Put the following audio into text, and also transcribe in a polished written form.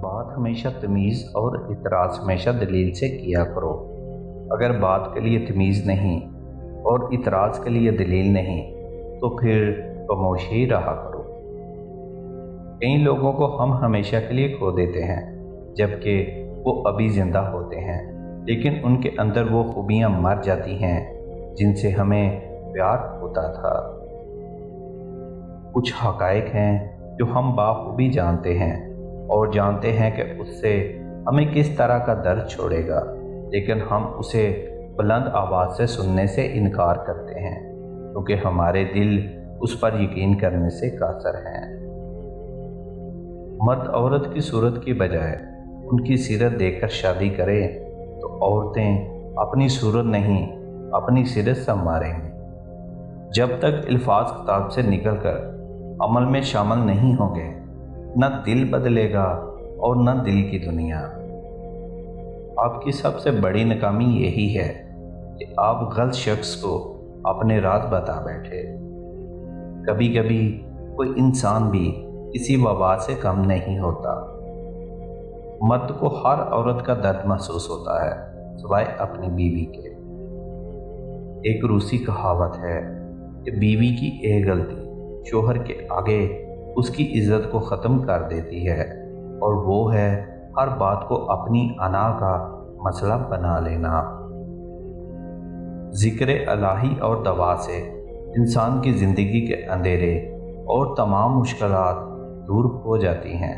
बात हमेशा तमीज़ और इतराज़ हमेशा दलील से किया करो। अगर बात के लिए तमीज़ नहीं और इतराज़ के लिए दलील नहीं तो फिर खामोश ही रहा करो। कई लोगों को हम हमेशा के लिए खो देते हैं जबकि वो अभी ज़िंदा होते हैं, लेकिन उनके अंदर वो खूबियाँ मर जाती हैं जिनसे हमें प्यार होता था। कुछ हक़ाइक़ हैं जो हम बाखूबी जानते हैं और जानते हैं कि उससे हमें किस तरह का दर्द छोड़ेगा, लेकिन हम उसे बुलंद आवाज़ से सुनने से इनकार करते हैं क्योंकि हमारे दिल उस पर यकीन करने से कासर हैं। मर्द औरत की सूरत की बजाय उनकी सीरत देखकर शादी करें तो औरतें अपनी सूरत नहीं अपनी सीरत संवारेंगी। जब तक अल्फाज किताब से निकलकर अमल में शामिल नहीं होंगे, न दिल बदलेगा और न दिल की दुनिया। आपकी सबसे बड़ी नाकामी यही है कि आप गलत शख्स को अपने राज बता बैठे। कभी कभी कोई इंसान भी किसी वबा से कम नहीं होता। मर्द को हर औरत का दर्द महसूस होता है सिवाय अपनी बीवी के। एक रूसी कहावत है कि बीवी की एक गलती शोहर के आगे उसकी इज्जत को ख़त्म कर देती है, और वो है हर बात को अपनी अना का मसला बना लेना। ज़िक्र इलाही और दवा से इंसान की ज़िंदगी के अंधेरे और तमाम मुश्किलात दूर हो जाती हैं।